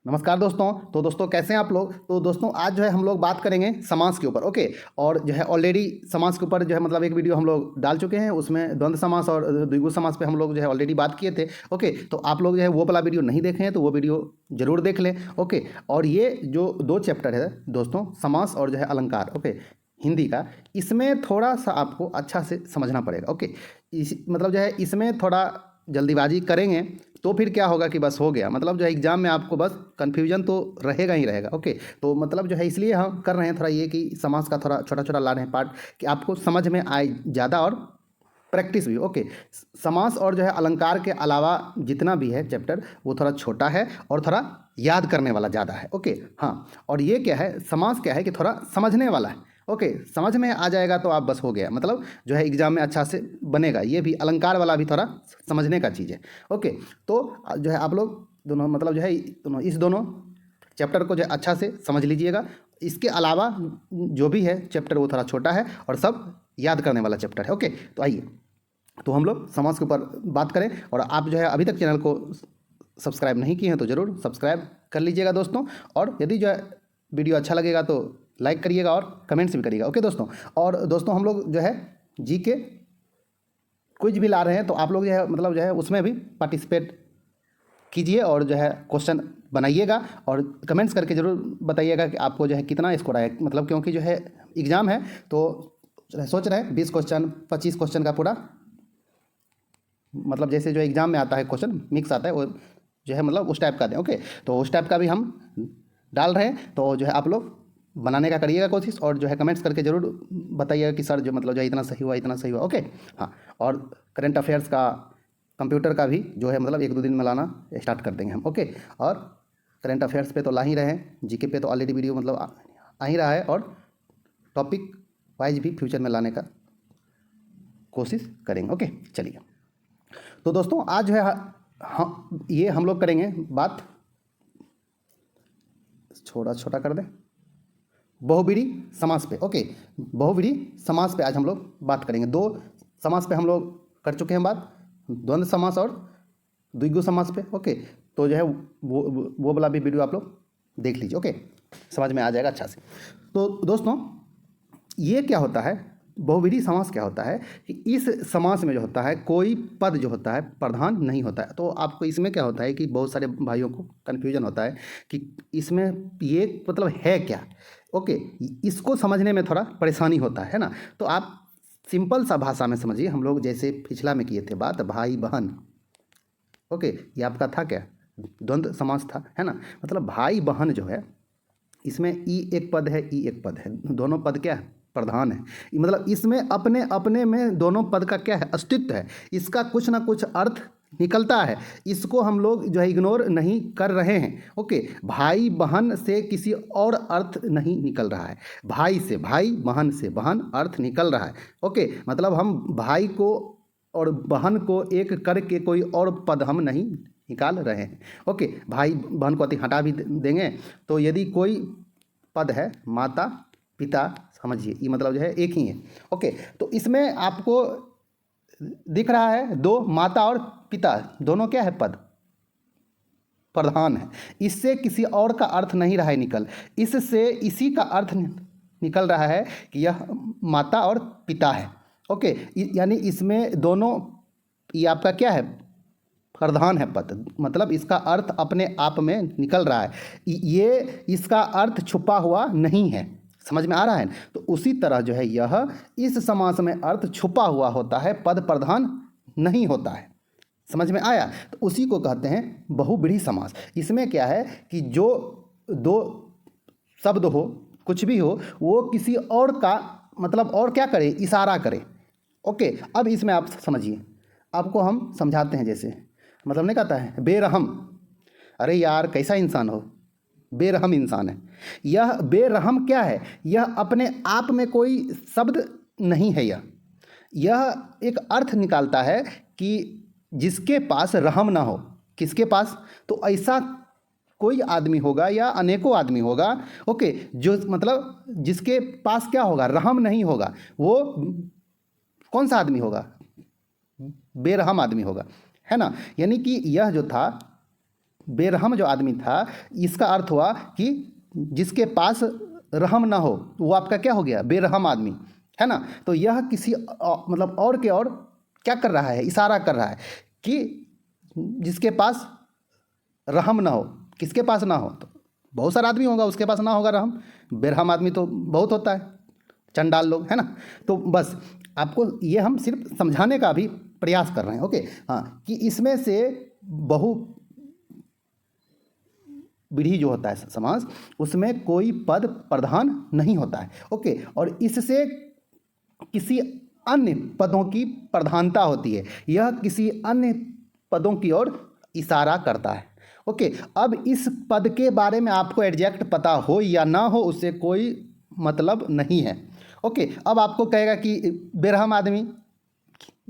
नमस्कार दोस्तों। तो दोस्तों कैसे हैं आप लोग। तो दोस्तों आज जो है हम लोग बात करेंगे समास के ऊपर। ओके। और जो है ऑलरेडी समास के ऊपर जो है मतलब एक वीडियो हम लोग डाल चुके हैं, उसमें द्वंद्व समास और द्विगु समास पे हम लोग जो है ऑलरेडी बात किए थे। ओके। तो आप लोग जो है वो वाला वीडियो नहीं देखे हैं तो वो वीडियो जरूर देख लें। ओके। और ये जो दो चैप्टर है दोस्तों, समास और जो है अलंकार, ओके, हिंदी का, इसमें थोड़ा सा आपको अच्छा से समझना पड़ेगा। ओके। इस मतलब जो है इसमें थोड़ा जल्दीबाजी करेंगे तो फिर क्या होगा कि बस हो गया, मतलब जो है एग्जाम में आपको बस कन्फ्यूजन तो रहेगा ही रहेगा। ओके। तो मतलब जो है इसलिए हम कर रहे हैं थोड़ा ये कि समाज का थोड़ा छोटा छोटा ला रहे हैं पार्ट कि आपको समझ में आए ज़्यादा और प्रैक्टिस भी। ओके। समास और जो है अलंकार के अलावा जितना भी है चैप्टर वो थोड़ा छोटा है और थोड़ा याद करने वाला ज़्यादा है। ओके। हाँ। और ये क्या है, समास क्या है कि थोड़ा समझने वाला है। ओके। समझ में आ जाएगा तो आप बस हो गया, मतलब जो है एग्जाम में अच्छा से बनेगा। ये भी अलंकार वाला भी थोड़ा समझने का चीज़ है। ओके। तो जो है आप लोग दोनों मतलब जो है दोनों चैप्टर को जो है अच्छा से समझ लीजिएगा। इसके अलावा जो भी है चैप्टर वो थोड़ा छोटा है और सब याद करने वाला चैप्टर है। ओके। तो आइए तो हम लोग समाज के ऊपर बात करें। और आप जो है अभी तक चैनल को सब्सक्राइब नहीं किए हैं तो ज़रूर सब्सक्राइब कर लीजिएगा दोस्तों। और यदि जो है वीडियो अच्छा लगेगा तो लाइक करिएगा और कमेंट्स भी करिएगा। ओके दोस्तों। और दोस्तों हम लोग जो है जी के क्विज भी ला रहे हैं, तो आप लोग जो है मतलब जो है उसमें भी पार्टिसिपेट कीजिए और जो है क्वेश्चन बनाइएगा और कमेंट्स करके ज़रूर बताइएगा कि आपको जो है कितना स्कोर आया। मतलब क्योंकि जो है एग्ज़ाम है तो सोच रहे हैं 20 क्वेश्चन 25 क्वेश्चन का पूरा, मतलब जैसे जो एग्ज़ाम में आता है क्वेश्चन मिक्स आता है वो जो है मतलब उस टाइप का दें। ओके। तो उस टाइप का भी हम डाल रहे हैं, तो जो है आप लोग बनाने का करिएगा कोशिश और जो है कमेंट्स करके ज़रूर बताइएगा कि सर जो मतलब जो है इतना सही हुआ इतना सही हुआ। ओके। हाँ। और करंट अफेयर्स का, कंप्यूटर का भी जो है मतलब 1-2 दिन में लाना स्टार्ट कर देंगे हम। ओके। और करंट अफेयर्स पे तो ला ही रहे हैं, जीके पे तो ऑलरेडी वीडियो मतलब आ ही रहा है, और टॉपिक वाइज भी फ्यूचर में लाने का कोशिश करेंगे। ओके। चलिए तो दोस्तों आज जो है ये हम लोग करेंगे बात, छोटा छोटा कर दें, बहुव्रीहि समास पे। ओके। बहुव्रीहि समास पे आज हम लोग बात करेंगे। दो समास पे हम लोग कर चुके हैं बात, द्वंद्व समास और द्विगु समास पे। ओके। तो जो है वो वाला भी वीडियो आप लोग देख लीजिए। ओके। समझ में आ जाएगा अच्छा से। तो दोस्तों ये क्या होता है, बहुव्रीहि समास क्या होता है कि इस समास में जो होता है कोई पद जो होता है प्रधान नहीं होता है। तो आपको इसमें क्या होता है कि बहुत सारे भाइयों को कन्फ्यूजन होता है कि इसमें ये मतलब है क्या। ओके। इसको समझने में थोड़ा परेशानी होता है ना। तो आप सिंपल सा भाषा में समझिए, हम लोग जैसे पिछला में किए थे बात भाई बहन। ओके। ये आपका था क्या, द्वंद्व समास था, है ना। मतलब भाई बहन जो है इसमें ई एक पद है ई एक पद है, दोनों पद क्या है, प्रधान है। मतलब इसमें अपने अपने में दोनों पद का क्या है, अस्तित्व है। इसका कुछ ना कुछ अर्थ निकलता है, इसको हम लोग जो है इग्नोर नहीं कर रहे हैं। ओके। भाई बहन से किसी और अर्थ नहीं निकल रहा है, भाई से भाई बहन से बहन अर्थ निकल रहा है। ओके। मतलब हम भाई को और बहन को एक करके कोई और पद हम नहीं निकाल रहे हैं। ओके। भाई बहन को अति हटा भी देंगे तो यदि कोई पद है माता पिता, समझिए ये मतलब जो है एक ही है। ओके। तो इसमें आपको दिख रहा है दो, माता और पिता दोनों क्या है, पद प्रधान है। इससे किसी और का अर्थ नहीं रहा है निकल, इससे इसी का अर्थ निकल रहा है कि यह माता और पिता है। ओके। यानी इसमें दोनों, ये आपका क्या है, प्रधान है पद, मतलब इसका अर्थ अपने आप में निकल रहा है, ये इसका अर्थ छुपा हुआ नहीं है। समझ में आ रहा है। तो उसी तरह जो है यह इस समास में अर्थ छुपा हुआ होता है, पद प्रधान नहीं होता है। समझ में आया। तो उसी को कहते हैं बहुव्रीहि समास। इसमें क्या है कि जो दो शब्द हो, कुछ भी हो, वो किसी और का मतलब और क्या करे, इशारा करे। ओके। अब इसमें आप समझिए, आपको हम समझाते हैं। जैसे मतलब नहीं कहता है बेरहम, अरे यार कैसा इंसान हो, बेरहम इंसान है। यह बेरहम क्या है, यह अपने आप में कोई शब्द नहीं है। यह एक अर्थ निकालता है कि जिसके पास रहम ना हो, किसके पास, तो ऐसा कोई आदमी होगा या अनेकों आदमी होगा। ओके। जो मतलब जिसके पास क्या होगा, रहम नहीं होगा, वो कौन सा आदमी होगा, बेरहम आदमी होगा, है ना। यानी कि यह जो था बेरहम जो आदमी था, इसका अर्थ हुआ कि जिसके पास रहम ना हो, वो आपका क्या हो गया, बेरहम आदमी, है ना। तो यह किसी मतलब और के और क्या कर रहा है, इशारा कर रहा है कि जिसके पास रहम ना हो, किसके पास ना हो, तो बहुत सारा आदमी होगा उसके पास ना होगा रहम, बेरहम आदमी तो बहुत होता है, चंडाल लोग, है ना। तो बस आपको ये हम सिर्फ समझाने का भी प्रयास कर रहे हैं, ओके। हाँ, कि इसमें से बहु विधि जो होता है समास, उसमें कोई पद प्रधान नहीं होता है, ओके। और इससे किसी अन्य पदों की प्रधानता होती है, यह किसी अन्य पदों की ओर इशारा करता है, ओके। अब इस पद के बारे में आपको एग्जैक्ट पता हो या ना हो, उससे कोई मतलब नहीं है, ओके। अब आपको कहेगा कि बेरहम आदमी,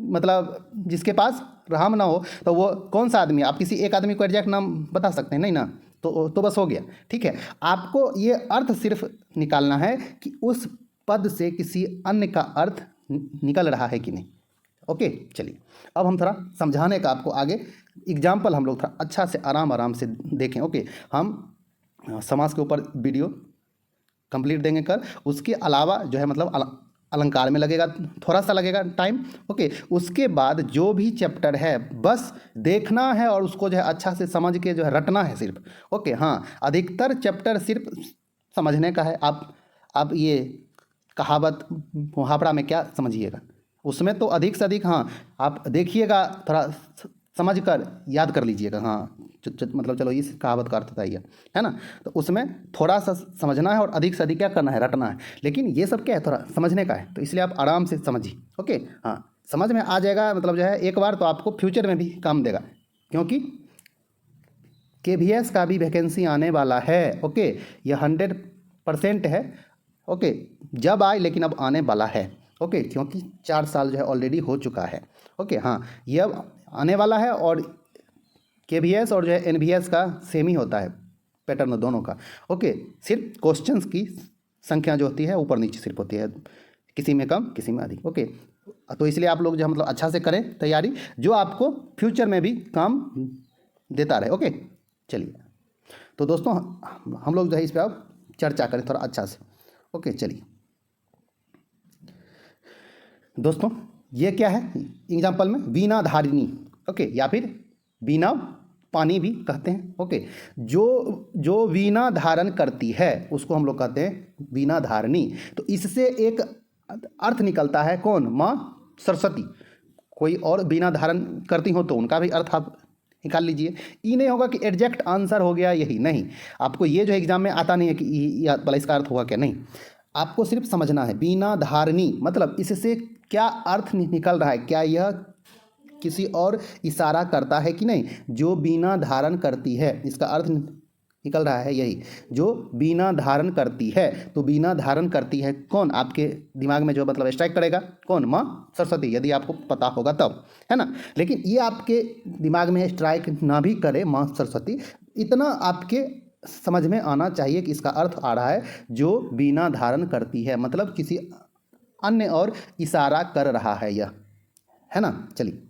मतलब जिसके पास रहम ना हो, तो वो कौन सा आदमी है, आप किसी एक आदमी को एग्जैक्ट नाम बता सकते हैं, नहीं ना। तो बस हो गया, ठीक है। आपको ये अर्थ सिर्फ निकालना है कि उस पद से किसी अन्य का अर्थ निकल रहा है कि नहीं, ओके। चलिए अब हम थोड़ा समझाने का आपको आगे एग्जाम्पल हम लोग थोड़ा अच्छा से आराम से देखें, ओके। हम समास के ऊपर वीडियो कंप्लीट देंगे कर, उसके अलावा जो है मतलब अलंकार में लगेगा, थोड़ा सा लगेगा टाइम, ओके। उसके बाद जो भी चैप्टर है बस देखना है और उसको जो है अच्छा से समझ के जो है रटना है सिर्फ, ओके। हाँ, अधिकतर चैप्टर सिर्फ समझने का है। आप ये कहावत मुहावरा में क्या समझिएगा, उसमें तो अधिक से अधिक, हाँ, आप देखिएगा थोड़ा समझ कर याद कर लीजिएगा, हाँ। मतलब चलो इस कहावत का अर्थ था ये, है ना। तो उसमें थोड़ा सा समझना है और अधिक से अधिक क्या करना है, रटना है। लेकिन ये सब क्या है, थोड़ा समझने का है, तो इसलिए आप आराम से समझिए, ओके। हाँ, समझ में आ जाएगा, मतलब जो है एक बार तो आपको फ्यूचर में भी काम देगा, क्योंकि KVS का भी वैकेंसी आने वाला है, ओके। यह 100% है, ओके। जब आए लेकिन अब आने वाला है, ओके, क्योंकि 4 साल जो है ऑलरेडी हो चुका है, ओके। हाँ, ये अब आने वाला है और KVS और जो है NVS का सेम ही होता है पैटर्न दोनों का, ओके। सिर्फ क्वेश्चंस की संख्या जो होती है ऊपर नीचे सिर्फ होती है, किसी में कम किसी में अधिक, ओके। तो इसलिए आप लोग जो मतलब अच्छा से करें तैयारी, जो आपको फ्यूचर में भी काम देता रहे, ओके। चलिए तो दोस्तों हम लोग जो है इस पर अब चर्चा करें थोड़ा अच्छा से, ओके। चलिए दोस्तों, ये क्या है एग्जाम्पल में, वीणा धारिणी, ओके, या फिर वीणा पानी भी कहते हैं, ओके। जो वीणा धारण करती है उसको हम लोग कहते हैं वीणा धारिणी। तो इससे एक अर्थ निकलता है, कौन, माँ सरस्वती। कोई और वीणा धारण करती हो तो उनका भी अर्थ आप निकाल लीजिए। ये नहीं होगा कि एग्जैक्ट आंसर हो गया यही, नहीं। आपको ये जो एग्जाम में आता नहीं है कि ये भला इसका अर्थ हुआ क्या, नहीं। आपको सिर्फ समझना है वीणा धारिणी मतलब इससे क्या अर्थ निकल रहा है, क्या यह किसी और इशारा करता है कि नहीं। जो वीणा धारण करती है इसका अर्थ निकल रहा है यही, जो वीणा धारण करती है। तो वीणा धारण करती है कौन, आपके दिमाग में जो मतलब स्ट्राइक करेगा, कौन, माँ सरस्वती, यदि आपको पता होगा तब, है ना। लेकिन ये आपके दिमाग में स्ट्राइक ना भी करे माँ सरस्वती, इतना आपके समझ में आना चाहिए कि इसका अर्थ आ रहा है जो वीणा धारण करती है, मतलब किसी अन्य और इशारा कर रहा है यह, है ना। चलिए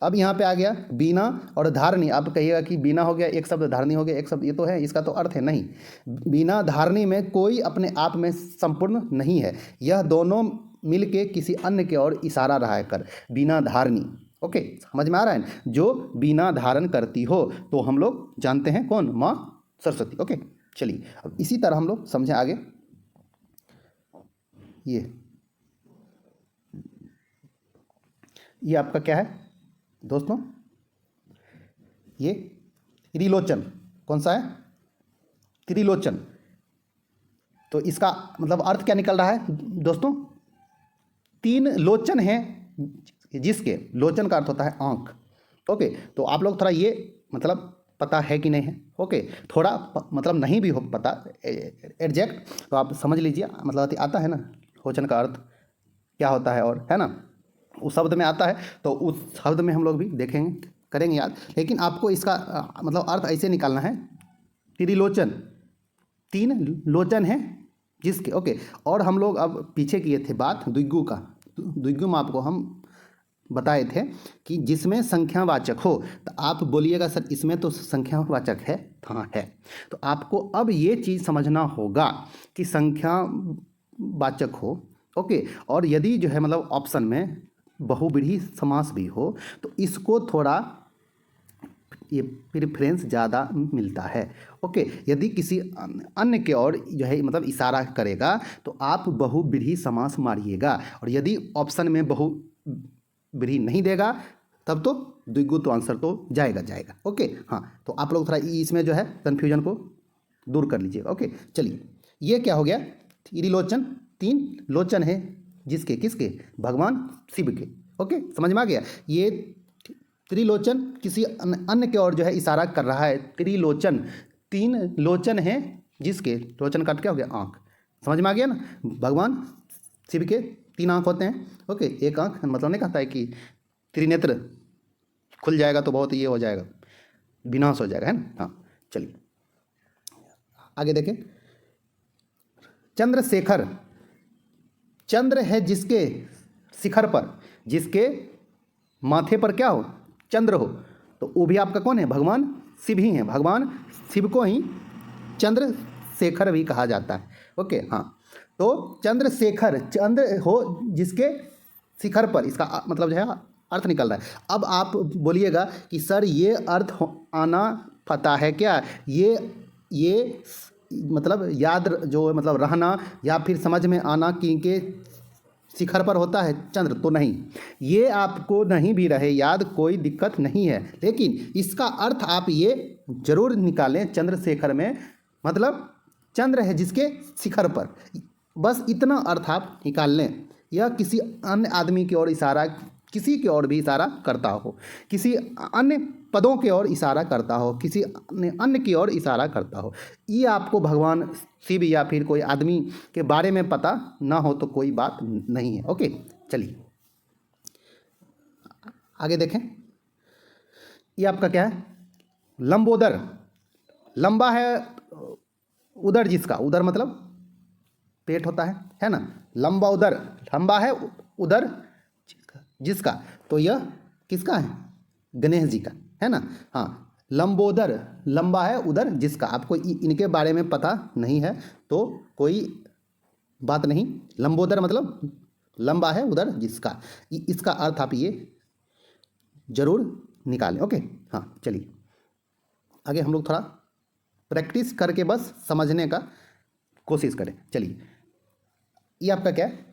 अब यहाँ पे आ गया बीना और धारणी। आप कहिएगा कि बीना हो गया एक शब्द, धारणी हो गया एक शब्द, ये तो है, इसका तो अर्थ है, नहीं। बीना धारणी में कोई अपने आप में संपूर्ण नहीं है, यह दोनों मिलके किसी अन्य की ओर इशारा रहा है कर, बीना धारणी, ओके। समझ में आ रहा है, जो बीना धारण करती हो तो हम लोग जानते हैं कौन, माँ सरस्वती, ओके। चलिए अब इसी तरह हम लोग समझें आगे। ये आपका क्या है दोस्तों, ये त्रिलोचन, कौन सा है, त्रिलोचन। तो इसका मतलब अर्थ क्या निकल रहा है दोस्तों, 3 लोचन हैं, जिसके लोचन का अर्थ होता है आँख, ओके। तो आप लोग थोड़ा ये मतलब पता है कि नहीं है, ओके। थोड़ा मतलब नहीं भी हो पता एग्जैक्ट तो आप समझ लीजिए, मतलब आता है ना लोचन का अर्थ क्या होता है, और है ना उस शब्द में आता है, तो उस शब्द में हम लोग भी देखेंगे करेंगे याद। लेकिन आपको इसका मतलब अर्थ ऐसे निकालना है, त्रिलोचन, 3 लोचन हैं जिसके, ओके। और हम लोग अब पीछे किए थे बात द्विगु का, द्विगु में आपको हम बताए थे कि जिसमें संख्यावाचक हो, तो आप बोलिएगा सर इसमें तो संख्यावाचक है, हाँ है। तो आपको अब ये चीज़ समझना होगा कि संख्यावाचक हो, ओके, और यदि जो है मतलब ऑप्शन में बहुव्रीहि समास भी हो तो इसको थोड़ा ये प्रेफरेंस ज़्यादा मिलता है, ओके। यदि किसी अन्य की ओर जो है मतलब इशारा करेगा तो आप बहुव्रीहि समास मारिएगा, और यदि ऑप्शन में बहुव्रीहि नहीं देगा तब तो द्विगु तो आंसर तो जाएगा, ओके। हाँ, तो आप लोग थोड़ा इसमें जो है कन्फ्यूजन को दूर कर लीजिएगा, ओके। चलिए, ये क्या हो गया, त्रिलोचन, 3 लोचन है जिसके, किसके, भगवान शिव के, ओके, समझ में आ गया। ये त्रिलोचन किसी अन्य की ओर जो है इशारा कर रहा है, त्रिलोचन, 3 लोचन हैं जिसके, लोचन का क्या हो गया, आँख, समझ में आ गया ना। भगवान शिव के 3 आँख होते हैं, ओके। एक आँख मतलब नहीं कहता है कि त्रिनेत्र खुल जाएगा तो बहुत ये हो जाएगा, विनाश हो जाएगा, है ना। हाँ, चलिए आगे देखें। चंद्रशेखर, चंद्र है जिसके शिखर पर, जिसके माथे पर क्या हो, चंद्र हो, तो वो भी आपका कौन है, भगवान शिव ही हैं। भगवान शिव को ही चंद्रशेखर भी कहा जाता है, ओके। हाँ, तो चंद्रशेखर, चंद्र हो जिसके शिखर पर, इसका मतलब जो है अर्थ निकल रहा है। अब आप बोलिएगा कि सर ये अर्थ आना पता है क्या, ये मतलब याद जो मतलब रहना या फिर समझ में आना कि इनके शिखर पर होता है चंद्र, तो नहीं, ये आपको नहीं भी रहे याद कोई दिक्कत नहीं है, लेकिन इसका अर्थ आप ये जरूर निकालें, चंद्रशेखर में मतलब चंद्र है जिसके शिखर पर, बस इतना अर्थ आप निकाल लें। यह किसी अन्य आदमी की ओर इशारा, किसी की ओर भी इशारा करता हो, किसी अन्य पदों की ओर इशारा करता हो, किसी अन्य की ओर इशारा करता हो, ये आपको भगवान शिव या फिर कोई आदमी के बारे में पता ना हो तो कोई बात नहीं है, ओके। चलिए आगे देखें। ये आपका क्या है, लंबोदर, लंबा है उदर जिसका, उदर मतलब पेट होता है ना, लंबा उदर, लंबा है उदर जिसका, तो यह किसका है, गणेश जी का, है ना। हाँ, लंबोदर, लंबा है उदर जिसका, आपको इनके बारे में पता नहीं है तो कोई बात नहीं, लंबोदर मतलब लंबा है उदर जिसका, इसका अर्थ आप ये जरूर निकालें, ओके। हाँ, चलिए आगे हम लोग थोड़ा प्रैक्टिस करके बस समझने का कोशिश करें। चलिए, ये आपका क्या है,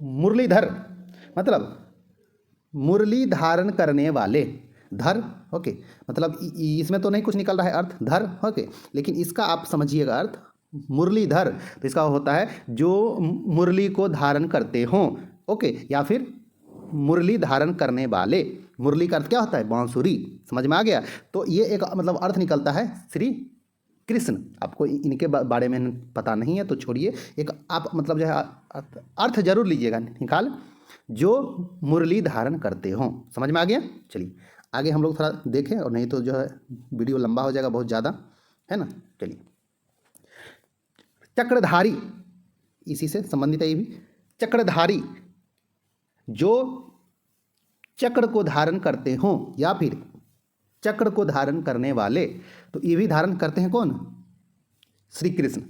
मुरलीधर मतलब मुरली धारण करने वाले, धर, ओके, मतलब इसमें तो नहीं कुछ निकल रहा है अर्थ, धर, ओके, लेकिन इसका आप समझिएगा अर्थ, मुरलीधर, तो इसका होता है जो मुरली को धारण करते हों, ओके, या फिर मुरली धारण करने वाले, मुरली का अर्थ क्या होता है, बांसुरी, समझ में आ गया। तो ये एक मतलब अर्थ निकलता है श्री कृष्ण, आपको इनके बारे में पता नहीं है तो छोड़िए, एक आप मतलब जो है अर्थ जरूर लीजिएगा निकाल, जो मुरली धारण करते हों, समझ में आ गया। चलिए आगे हम लोग थोड़ा देखें, और नहीं तो जो है वीडियो लंबा हो जाएगा बहुत ज़्यादा, है ना। चलिए, चक्रधारी, इसी से संबंधित है ये भी, चक्रधारी, जो चक्र को धारण करते हों या फिर चक्र को धारण करने वाले, तो ये भी धारण करते हैं कौन, श्री कृष्ण,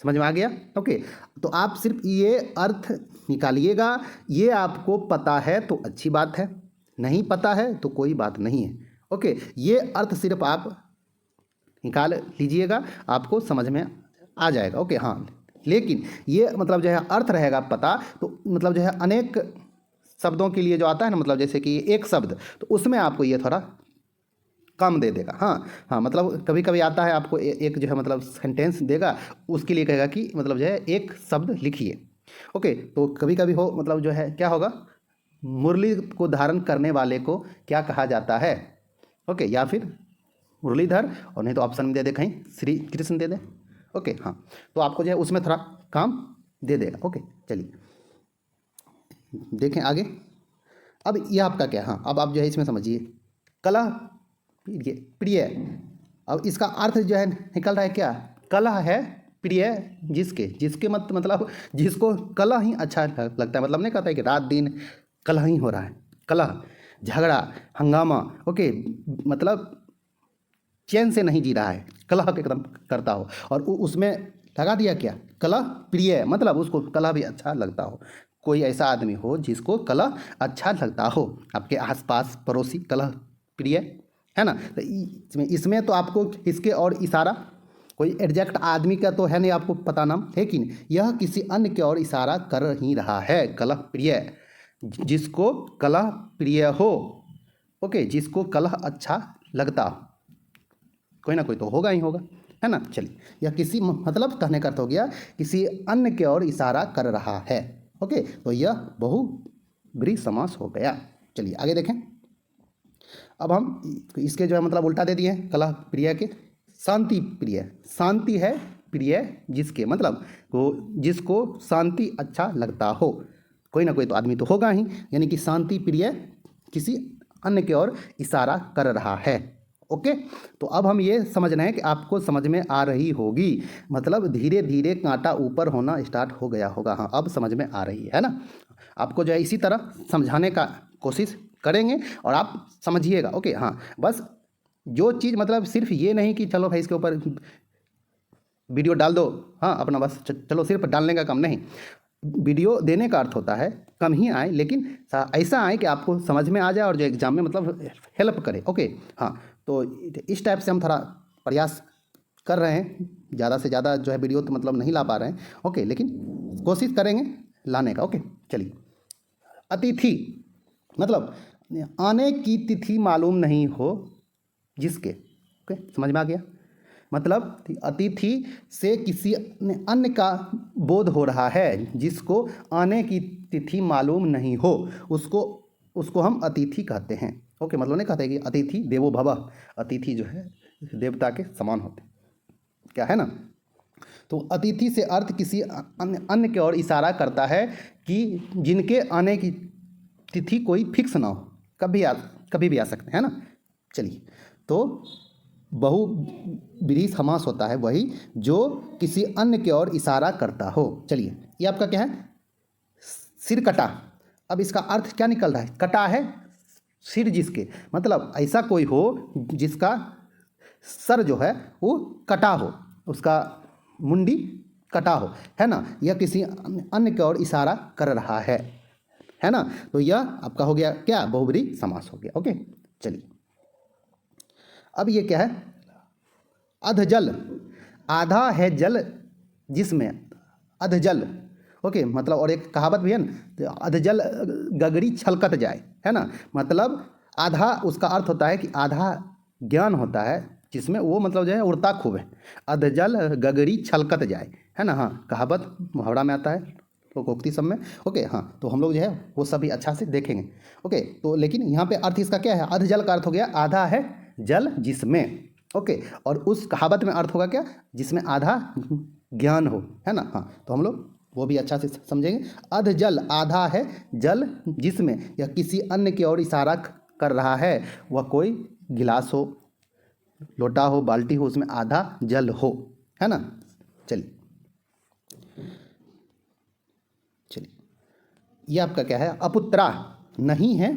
समझ में आ गया, ओके। तो आप सिर्फ ये अर्थ निकालिएगा, ये आपको पता है तो अच्छी बात है, नहीं पता है तो कोई बात नहीं है, ओके। ये अर्थ सिर्फ आप निकाल लीजिएगा, आपको समझ में आ जाएगा, ओके। हाँ, लेकिन ये मतलब जो है अर्थ रहेगा पता, तो मतलब जो है अनेक शब्दों के लिए जो आता है ना, मतलब जैसे कि एक शब्द, तो उसमें आपको ये थोड़ा कम दे देगा। हाँ हाँ, मतलब कभी कभी आता है आपको एक जो है मतलब सेंटेंस देगा, उसके लिए कहेगा कि मतलब जो है एक शब्द लिखिए, ओके। तो कभी कभी हो मतलब जो है क्या होगा, मुरली को धारण करने वाले को क्या कहा जाता है, ओके, या फिर मुरलीधर, और नहीं तो ऑप्शन में दे दे कहीं श्री कृष्ण दे दे, ओके। हाँ, तो आपको जो है उसमें थोड़ा काम दे देगा, ओके। चलिए देखें आगे। अब यह आपका क्या, हाँ, अब आप जो है इसमें समझिए, कला प्रिय, प्रिय, अब इसका अर्थ जो है निकल रहा है क्या, कला है प्रिय जिसके, जिसके मतलब जिसको कला ही अच्छा लगता है, मतलब नहीं कहता है कि रात दिन कला ही हो रहा है, कलह, झगड़ा, हंगामा, ओके, मतलब चैन से नहीं जी रहा है, कलह एकदम करता हो, और उसमें लगा दिया क्या, कलह प्रिय, मतलब उसको कलह भी अच्छा लगता हो। कोई ऐसा आदमी हो जिसको कलह अच्छा लगता हो, आपके आसपास पड़ोसी कलह प्रिय, है ना। तो इसमें तो आपको इसके और इशारा, कोई एग्जैक्ट आदमी का तो है नहीं आपको पता नाम, लेकिन यह किसी अन्य की ओर इशारा कर ही रहा है। कलह प्रिय, जिसको कलह प्रिय हो, ओके, जिसको कलह अच्छा लगता हो, कोई ना कोई तो होगा ही होगा, है ना। चलिए, यह किसी, मतलब कहने का अर्थ हो गया किसी अन्य की ओर इशारा कर रहा है, ओके, तो यह बहुब्रीहि समास हो गया। चलिए आगे देखें। अब हम इसके जो है मतलब उल्टा दे दिए हैं, कलह प्रिय के शांति प्रिय। शांति है प्रिय जिसके, मतलब वो जिसको शांति अच्छा लगता हो, कोई ना कोई तो आदमी तो होगा ही, यानी कि शांति प्रिय किसी अन्य की ओर इशारा कर रहा है, ओके। तो अब हम ये समझ रहे हैं कि आपको समझ में आ रही होगी, मतलब धीरे धीरे कांटा ऊपर होना स्टार्ट हो गया होगा। हाँ, अब समझ में आ रही है ना। आपको जो है इसी तरह समझाने का कोशिश करेंगे और आप समझिएगा, ओके। हाँ, बस जो चीज़, मतलब सिर्फ ये नहीं कि चलो भाई इसके ऊपर वीडियो डाल दो, हाँ अपना बस चलो, सिर्फ डालने का काम नहीं। वीडियो देने का अर्थ होता है कम ही आए, लेकिन ऐसा आए कि आपको समझ में आ जाए और जो एग्ज़ाम में मतलब हेल्प करे, ओके। हाँ, तो इस टाइप से हम थोड़ा प्रयास कर रहे हैं, ज़्यादा से ज़्यादा जो है वीडियो तो मतलब नहीं ला पा रहे हैं, ओके, लेकिन कोशिश करेंगे लाने का, ओके। चलिए, अतिथि, मतलब आने की तिथि मालूम नहीं हो जिसके, ओके, समझ में आ गया। मतलब अतिथि से किसी अन्य का बोध हो रहा है, जिसको आने की तिथि मालूम नहीं हो, उसको हम अतिथि कहते हैं, ओके। मतलब नहीं कहते कि अतिथि देवो भव, अतिथि जो है देवता के समान होते हैं, क्या है ना। तो अतिथि से अर्थ किसी अन्य की ओर इशारा करता है कि जिनके आने की तिथि कोई फिक्स ना हो, कभी भी आ सकते हैं ना। चलिए, तो बहुब्रीहि समास होता है वही जो किसी अन्य की ओर इशारा करता हो। चलिए, ये आपका क्या है, सिर कटा। अब इसका अर्थ क्या निकल रहा है, कटा है सिर जिसके, मतलब ऐसा कोई हो जिसका सर जो है वो कटा हो, उसका मुंडी कटा हो, है ना। यह किसी अन्य की ओर इशारा कर रहा है ना। तो यह आपका हो गया क्या, बहुब्रीहि समास हो गया, ओके। चलिए, अब ये क्या है, अधजल, आधा है जल जिसमें, अधजल, ओके, मतलब और एक कहावत भी है ना, तो अधजल गगरी छलकत जाए, है ना। मतलब आधा, उसका अर्थ होता है कि आधा ज्ञान होता है जिसमें वो मतलब जो है उड़ता खूब है, अधजल गगरी छलकत जाए, है ना। हाँ, कहावत मुहावरा में आता है, लोकोक्ति सब में, ओके। हाँ, तो हम लोग जो है वो सभी अच्छा से देखेंगे, ओके। तो लेकिन यहाँ पे अर्थ इसका क्या है, अधजल का अर्थ हो गया आधा है जल जिसमें, ओके। और उस कहावत में अर्थ होगा क्या, जिसमें आधा ज्ञान हो, है ना। हाँ, तो हम लोग वो भी अच्छा से समझेंगे। अध जल, आधा है जल जिसमें, या किसी अन्य की ओर इशारा कर रहा है, वह कोई गिलास हो, लोटा हो, बाल्टी हो, उसमें आधा जल हो, है ना। चलिए, ये आपका क्या है, अपुत्रा, नहीं है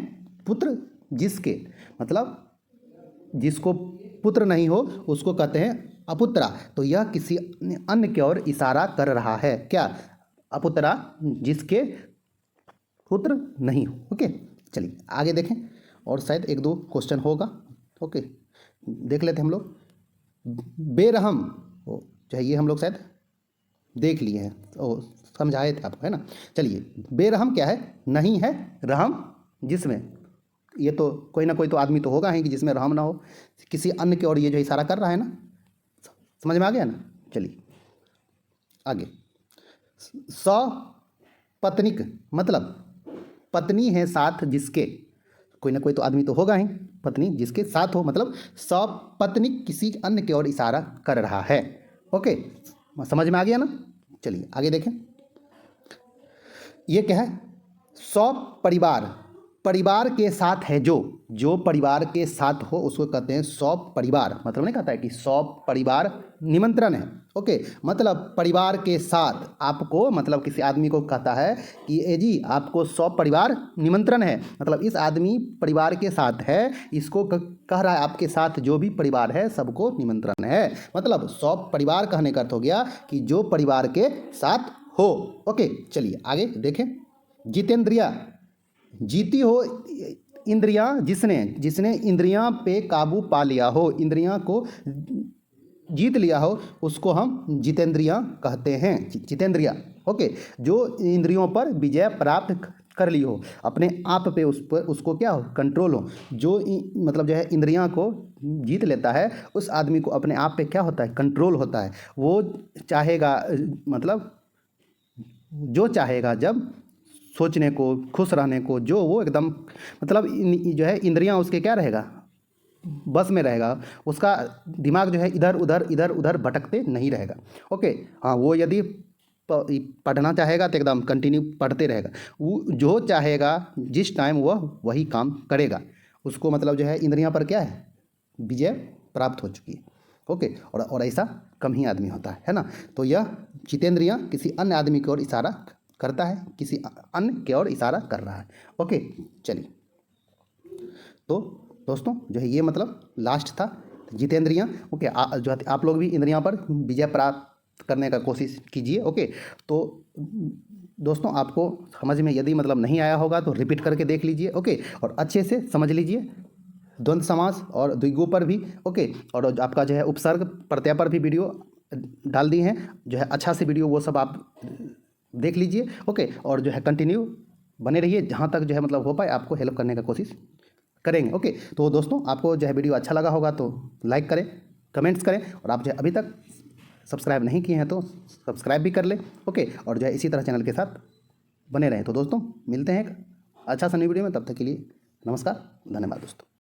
पुत्र जिसके, मतलब जिसको पुत्र नहीं हो उसको कहते हैं अपुत्रा। तो यह किसी अन्य की ओर इशारा कर रहा है, क्या, अपुत्रा जिसके पुत्र नहीं हो, ओके। चलिए आगे देखें, और शायद एक दो क्वेश्चन होगा, ओके, देख लेते हम लोग। बेरहम, जो है ये हम लोग शायद देख लिए हैं, ओ समझाए थे आपको, है ना। चलिए, बेरहम क्या है, नहीं है रहम जिसमें, ये तो कोई ना कोई तो आदमी तो होगा ही कि जिसमें रहम ना हो, किसी अन्य की ओर ये जो इशारा कर रहा है ना, समझ में आ गया ना। चलिए आगे, सपत्नीक, मतलब पत्नी है साथ जिसके, कोई ना कोई तो आदमी तो होगा ही, पत्नी जिसके साथ हो, मतलब सपत्नीक किसी अन्य की ओर इशारा कर रहा है, ओके, समझ में आ गया ना। चलिए आगे देखें, ये क्या है, सपरिवार, परिवार के साथ है जो परिवार के साथ हो उसको कहते हैं सपरिवार। मतलब नहीं कहता है कि सपरिवार निमंत्रण है। ओके, मतलब परिवार के साथ आपको, मतलब किसी आदमी को कहता है कि ए जी आपको सपरिवार निमंत्रण है, मतलब इस आदमी परिवार के साथ है, इसको कह रहा है आपके साथ जो भी परिवार है सबको निमंत्रण है। मतलब सपरिवार कहने का अर्थ हो गया कि जो परिवार के साथ हो। ओके, चलिए आगे देखें। जितेंद्रिया, जीती हो इंद्रियां जिसने इंद्रियां पे काबू पा लिया हो, इंद्रियां को जीत लिया हो, उसको हम जितेंद्रियां कहते हैं। जितेंद्रिया, ओके, जो इंद्रियों पर विजय प्राप्त कर ली हो, अपने आप पे उस पर उसको क्या हो, कंट्रोल हो। जो मतलब जो है इंद्रियां को जीत लेता है उस आदमी को अपने आप पे क्या होता है, कंट्रोल होता है। वो चाहेगा, मतलब जो चाहेगा जब सोचने को, खुश रहने को, जो वो एकदम मतलब जो है इंद्रियां उसके क्या रहेगा, बस में रहेगा। उसका दिमाग जो है इधर उधर भटकते नहीं रहेगा। ओके, हाँ, वो यदि पढ़ना चाहेगा तो एकदम कंटिन्यू पढ़ते रहेगा। वो जो चाहेगा जिस टाइम वह वही काम करेगा। उसको मतलब जो है इंद्रियां पर क्या है, विजय प्राप्त हो चुकी है। ओके, और ऐसा कम ही आदमी होता है ना। तो यह जितेंद्रियां किसी अन्य आदमी की ओर इशारा करता है, किसी अन्य की ओर इशारा कर रहा है। ओके, चलिए, तो दोस्तों जो है ये मतलब लास्ट था जितेंद्रियां। ओके, जो है आप लोग भी इंद्रियां पर विजय प्राप्त करने का कोशिश कीजिए। ओके, तो दोस्तों आपको समझ में यदि मतलब नहीं आया होगा तो रिपीट करके देख लीजिए। ओके, और अच्छे से समझ लीजिए द्वंद्व समास और द्विगु पर भी। ओके, और आपका जो है उपसर्ग प्रत्यय पर भी वीडियो डाल दी हैं, जो है अच्छा से वीडियो वो सब आप देख लीजिए। ओके, और जो है कंटिन्यू बने रहिए, जहाँ तक जो है मतलब हो पाए आपको हेल्प करने का कोशिश करेंगे। ओके, तो दोस्तों आपको जो है वीडियो अच्छा लगा होगा तो लाइक करें, कमेंट्स करें, और आप जो है अभी तक सब्सक्राइब नहीं किए हैं तो सब्सक्राइब भी कर लें। ओके, और जो है इसी तरह चैनल के साथ बने रहें। तो दोस्तों मिलते हैं एक अच्छा सा न्यू वीडियो में, तब तक के लिए नमस्कार, धन्यवाद दोस्तों।